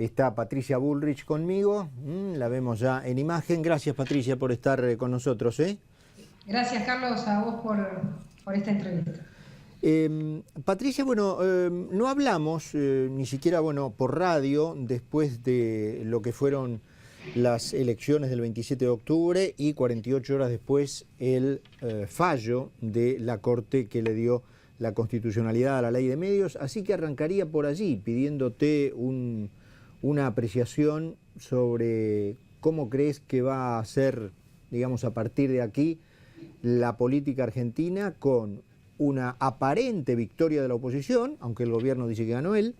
Está Patricia Bullrich conmigo, la vemos ya en imagen. Gracias, Patricia, por estar con nosotros. Gracias, Carlos, a vos por esta entrevista. Patricia, bueno, no hablamos ni siquiera por radio después de lo que fueron las elecciones del 27 de octubre y 48 horas después el fallo de la Corte que le dio la constitucionalidad a la ley de medios, así que arrancaría por allí pidiéndote una apreciación sobre cómo crees que va a ser, digamos, a partir de aquí la política argentina con una aparente victoria de la oposición, aunque el gobierno dice que ganó él,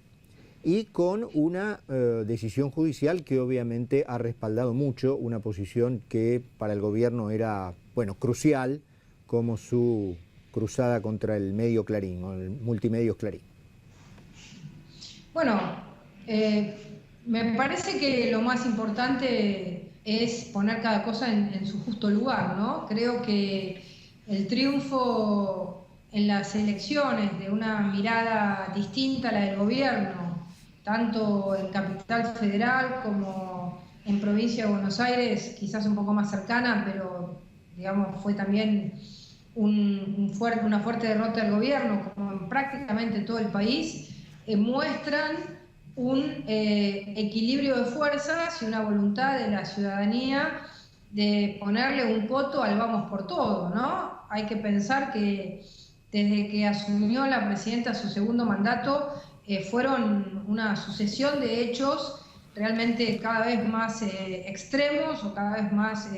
y con una decisión judicial que obviamente ha respaldado mucho una posición que para el gobierno era, crucial, como su cruzada contra el medio Clarín, o el multimedios Clarín. Bueno, me parece que lo más importante es poner cada cosa en su justo lugar, ¿no? Creo que el triunfo en las elecciones de una mirada distinta a la del gobierno, tanto en Capital Federal como en Provincia de Buenos Aires, quizás un poco más cercana, pero digamos fue también una fuerte derrota del gobierno, como en prácticamente todo el país, muestran un equilibrio de fuerzas y una voluntad de la ciudadanía de ponerle un coto al vamos por todo, ¿no? Hay que pensar que desde que asumió la presidenta su segundo mandato, fueron una sucesión de hechos realmente cada vez más extremos o cada vez más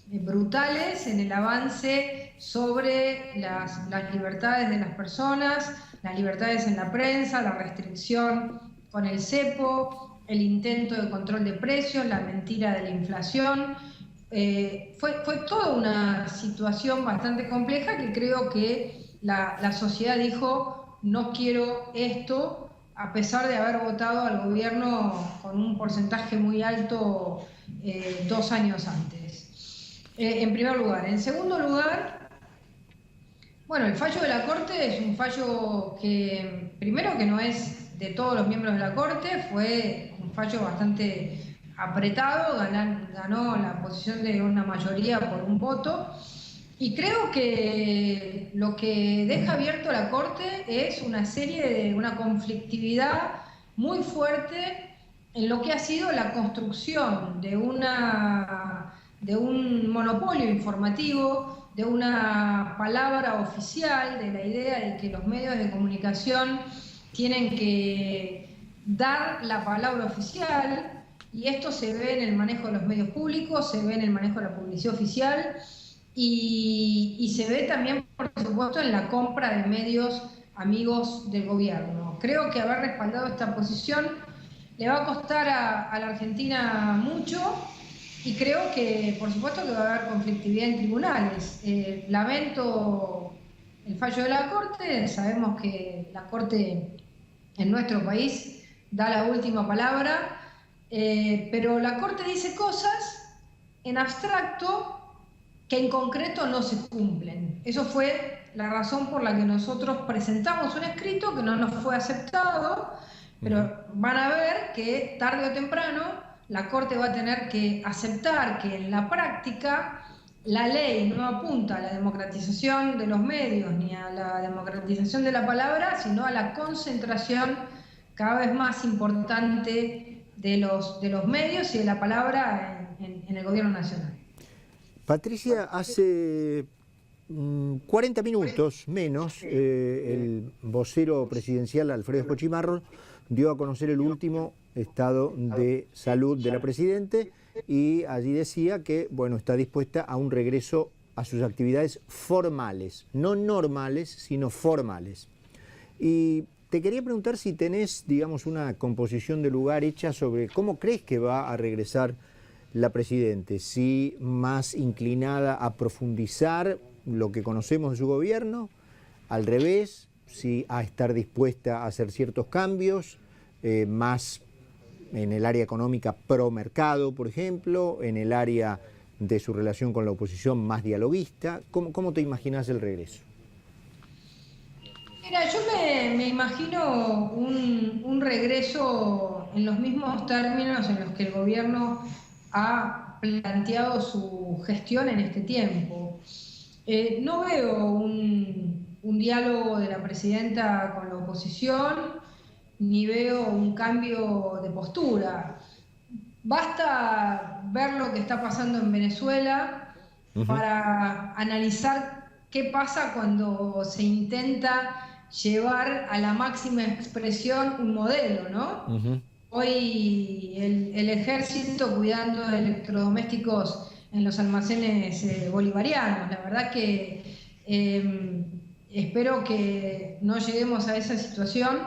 brutales en el avance sobre las libertades de las personas, las libertades en la prensa, la restricción con el cepo, el intento de control de precios, la mentira de la inflación. Fue toda una situación bastante compleja que creo que la sociedad dijo: no quiero esto, a pesar de haber votado al gobierno con un porcentaje muy alto 2 años antes. En primer lugar. En segundo lugar, el fallo de la Corte es un fallo que, primero, que no es de todos los miembros de la Corte, fue un fallo bastante apretado, ganó la posición de una mayoría por un voto, y creo que lo que deja abierto la Corte es una conflictividad muy fuerte en lo que ha sido la construcción de un monopolio informativo, de una palabra oficial, de la idea de que los medios de comunicación tienen que dar la palabra oficial, y esto se ve en el manejo de los medios públicos, se ve en el manejo de la publicidad oficial, y se ve también, por supuesto, en la compra de medios amigos del gobierno. Creo que haber respaldado esta posición le va a costar a la Argentina mucho, y creo que, por supuesto, que va a haber conflictividad en tribunales. Lamento el fallo de la Corte, sabemos que la Corte en nuestro país da la última palabra, pero la Corte dice cosas en abstracto que en concreto no se cumplen. Eso fue la razón por la que nosotros presentamos un escrito que no nos fue aceptado, pero van a ver que tarde o temprano la Corte va a tener que aceptar que en la práctica la ley no apunta a la democratización de los medios ni a la democratización de la palabra, sino a la concentración cada vez más importante de los medios y de la palabra en el gobierno nacional. Patricia, hace 40 minutos menos, el vocero presidencial Alfredo Pochimarro dio a conocer el último estado de salud de la Presidente, y allí decía que, está dispuesta a un regreso a sus actividades formales, no normales, sino formales. Y te quería preguntar si tenés, digamos, una composición de lugar hecha sobre cómo crees que va a regresar la Presidente, si más inclinada a profundizar lo que conocemos de su gobierno, al revés, si a estar dispuesta a hacer ciertos cambios, más en el área económica pro mercado, por ejemplo, en el área de su relación con la oposición más dialoguista. ¿Cómo te imaginas el regreso? Mira, yo me imagino un regreso en los mismos términos en los que el gobierno ha planteado su gestión en este tiempo. No veo un diálogo de la presidenta con la oposición, ni veo un cambio de postura. Basta ver lo que está pasando en Venezuela para analizar qué pasa cuando se intenta llevar a la máxima expresión un modelo, ¿no? Hoy el ejército cuidando de electrodomésticos en los almacenes bolivarianos. La verdad que espero que no lleguemos a esa situación,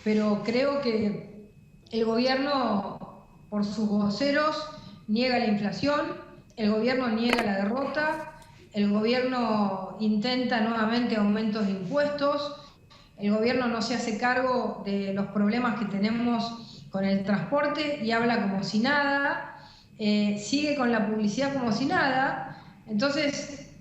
pero creo que el gobierno, por sus voceros, niega la inflación, el gobierno niega la derrota, el gobierno intenta nuevamente aumentos de impuestos, el gobierno no se hace cargo de los problemas que tenemos con el transporte y habla como si nada, sigue con la publicidad como si nada. Entonces,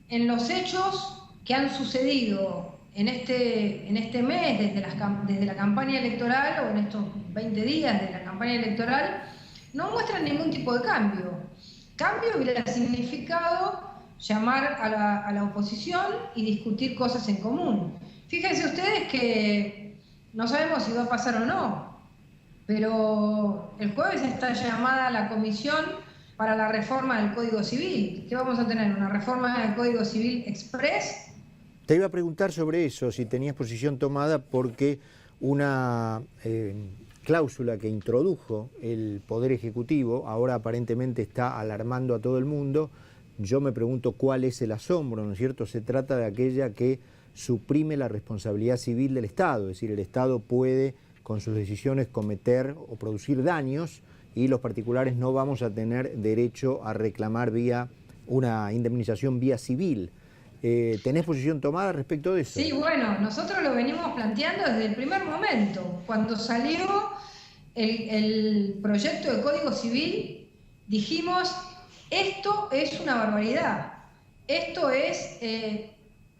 en los hechos que han sucedido en este mes, desde la campaña electoral, o en estos 20 días de la campaña electoral, no muestran ningún tipo de cambio. Cambio hubiera significado llamar a la oposición y discutir cosas en común. Fíjense ustedes que no sabemos si va a pasar o no, pero el jueves está llamada la comisión para la reforma del Código Civil. ¿Qué vamos a tener? ¿Una reforma del Código Civil express? Te iba a preguntar sobre eso, si tenías posición tomada, porque una cláusula que introdujo el Poder Ejecutivo ahora aparentemente está alarmando a todo el mundo. Yo me pregunto cuál es el asombro, ¿no es cierto? Se trata de aquella que suprime la responsabilidad civil del Estado, es decir, el Estado puede con sus decisiones cometer o producir daños y los particulares no vamos a tener derecho a reclamar una indemnización vía civil. ¿Tenés posición tomada respecto de eso? Sí, bueno, nosotros lo venimos planteando desde el primer momento. Cuando salió el proyecto de Código Civil, dijimos, esto es una barbaridad. Esto es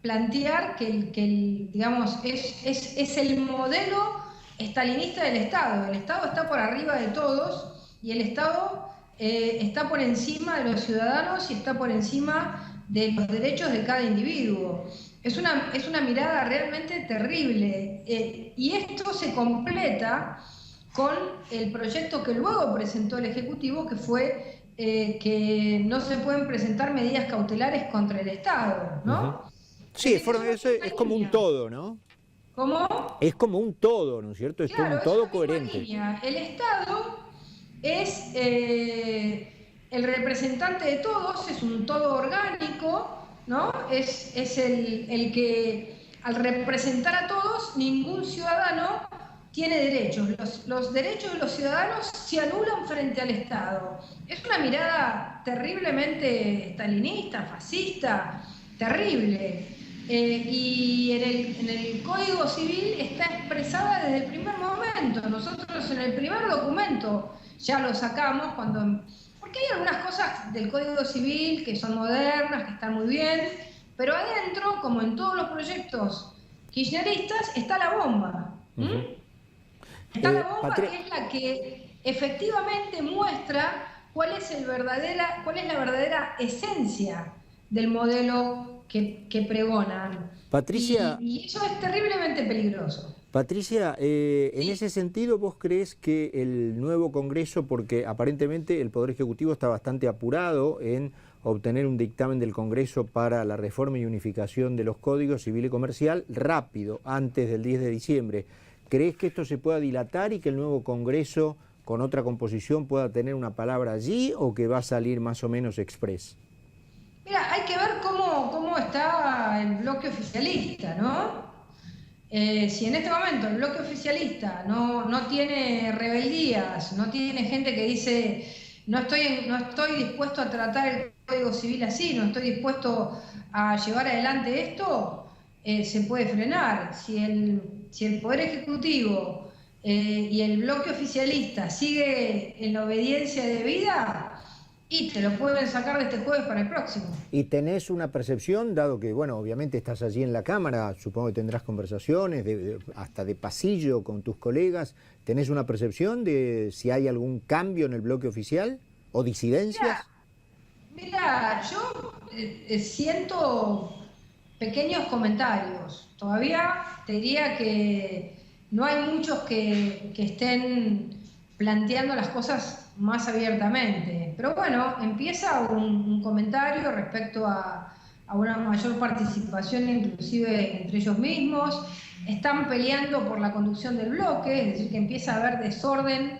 plantear digamos, es el modelo estalinista del Estado. El Estado está por arriba de todos y el Estado está por encima de los ciudadanos y está por encima de los derechos de cada individuo. Es una mirada realmente terrible y esto se completa con el proyecto que luego presentó el Ejecutivo, que fue que no se pueden presentar medidas cautelares contra el Estado, ¿no? Sí, eso es como un todo, ¿no? ¿Cómo? Es como un todo, ¿no es cierto? Es como un todo coherente. El Estado es el representante de todos, es un todo orgánico, ¿no? Es el que al representar a todos, ningún ciudadano tiene derechos. Los derechos de los ciudadanos se anulan frente al Estado. Es una mirada terriblemente estalinista, fascista, terrible. Y en el Código Civil está expresada desde el primer momento. Nosotros en el primer documento ya lo sacamos porque hay algunas cosas del Código Civil que son modernas, que están muy bien, pero adentro, como en todos los proyectos kirchneristas, está la bomba. Está la bomba, que es la que efectivamente muestra cuál es la verdadera esencia del modelo que pregonan. Patricia, y eso es terriblemente peligroso. Patricia, en ese sentido, ¿vos crees que el nuevo Congreso, porque aparentemente el Poder Ejecutivo está bastante apurado en obtener un dictamen del Congreso para la reforma y unificación de los códigos civil y comercial rápido, antes del 10 de diciembre, ¿crees que esto se pueda dilatar y que el nuevo Congreso, con otra composición, pueda tener una palabra allí o que va a salir más o menos express? Mira, hay que ver cómo está el bloque oficialista, ¿no? Si en este momento el bloque oficialista no tiene rebeldías, no tiene gente que dice no estoy dispuesto a tratar el Código Civil así, no estoy dispuesto a llevar adelante esto, se puede frenar. Si el Poder Ejecutivo y el bloque oficialista sigue en la obediencia debida, Y te lo pueden sacar de este jueves para el próximo. ¿Y tenés una percepción, dado que, bueno, obviamente estás allí en la Cámara, supongo que tendrás conversaciones, hasta de pasillo con tus colegas, ¿tenés una percepción de si hay algún cambio en el bloque oficial o disidencias? Mira, yo siento pequeños comentarios. Todavía te diría que no hay muchos que estén planteando las cosas más abiertamente. Pero bueno, empieza un comentario respecto a una mayor participación inclusive entre ellos mismos. Están peleando por la conducción del bloque, es decir, que empieza a haber desorden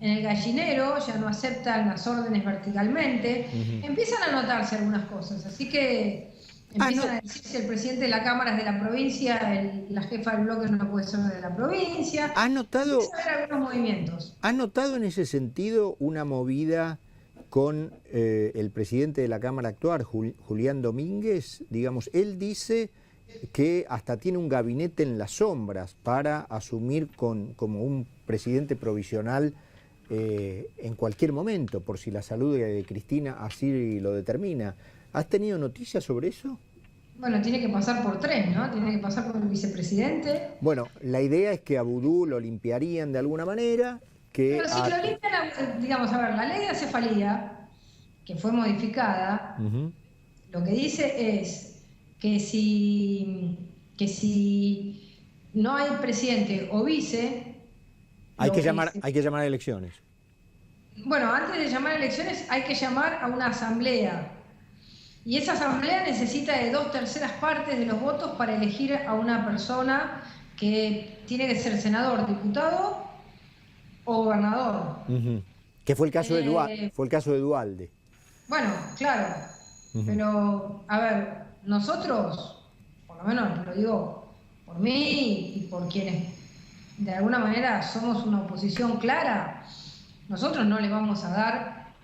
en el gallinero, ya no aceptan las órdenes verticalmente. Empiezan a notarse algunas cosas, así que empiezan a decir si el presidente de la Cámara es de la provincia, la jefa del bloque no puede ser de la provincia. ¿Has notado, empieza a haber algunos movimientos? ¿has notado en ese sentido una movida con el presidente de la Cámara actual, Julián Domínguez? Digamos, él dice que hasta tiene un gabinete en las sombras para asumir como un presidente provisional en cualquier momento, por si la salud de Cristina así lo determina. ¿Has tenido noticias sobre eso? Bueno, tiene que pasar por tres, ¿no? Tiene que pasar por el vicepresidente. Bueno, la idea es que a Vudú lo limpiarían de alguna manera. Pero si lo limpian, digamos, a ver, la ley de acefalía, que fue modificada, lo que dice es que si no hay presidente o vice... Hay que llamar a elecciones. Bueno, antes de llamar a elecciones hay que llamar a una asamblea. Y esa asamblea necesita de 2/3 partes de los votos para elegir a una persona que tiene que ser senador, diputado o gobernador. Que fue el caso de Duhalde. Bueno, claro. Pero, a ver, nosotros, por lo menos lo digo por mí y por quienes de alguna manera somos una oposición clara, nosotros no le vamos a dar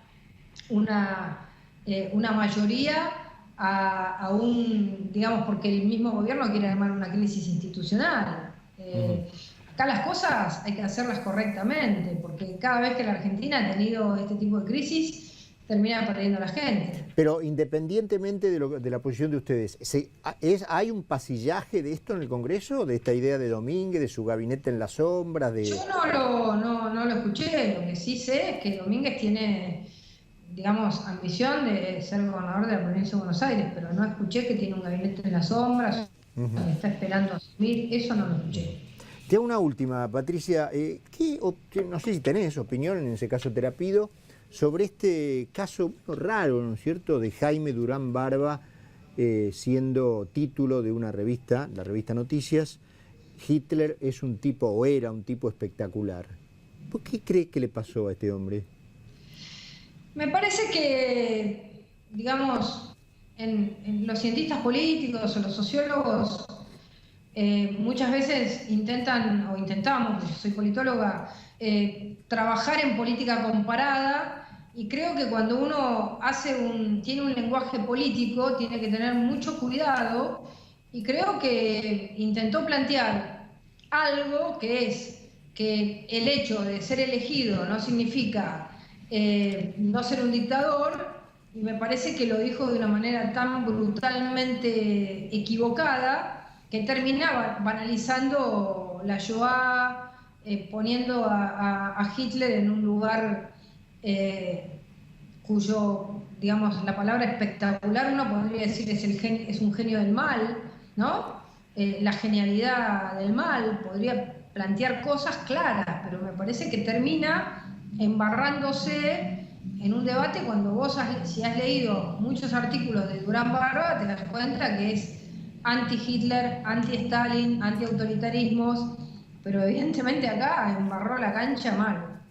una mayoría a un, digamos, porque el mismo gobierno quiere armar una crisis institucional. Acá las cosas hay que hacerlas correctamente, porque cada vez que la Argentina ha tenido este tipo de crisis, termina perdiendo la gente. Pero independientemente de la posición de ustedes, ¿hay un pasillaje de esto en el Congreso? ¿De esta idea de Domínguez, de su gabinete en las sombras? Yo no lo escuché, lo que sí sé es que Domínguez tiene, digamos, ambición de ser gobernador de la provincia de Buenos Aires, pero no escuché que tiene un gabinete en las sombras, que está esperando asumir, eso no lo escuché. Te hago una última, Patricia. No sé si tenés opinión, en ese caso te la pido, sobre este caso raro, ¿no es cierto?, de Jaime Durán Barba, siendo título de una revista, la revista Noticias. Hitler es un tipo, o era un tipo espectacular. ¿Por qué crees que le pasó a este hombre? Me parece que, digamos, en los cientistas políticos o los sociólogos muchas veces intentamos, yo soy politóloga, trabajar en política comparada, y creo que cuando uno tiene un lenguaje político tiene que tener mucho cuidado, y creo que intentó plantear algo que es que el hecho de ser elegido no significa no ser un dictador, y me parece que lo dijo de una manera tan brutalmente equivocada que terminaba banalizando la Shoah, poniendo a Hitler en un lugar cuyo, digamos, la palabra espectacular uno podría decir es un genio del mal, ¿no? La genialidad del mal, podría plantear cosas claras, pero me parece que termina embarrándose en un debate cuando vos, si has leído muchos artículos de Durán Barba, te das cuenta que es anti-Hitler, anti-Stalin, anti-autoritarismos, pero evidentemente acá embarró la cancha mal.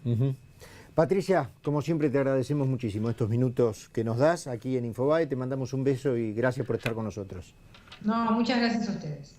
Patricia, como siempre te agradecemos muchísimo estos minutos que nos das aquí en Infobae, te mandamos un beso y gracias por estar con nosotros. No, muchas gracias a ustedes.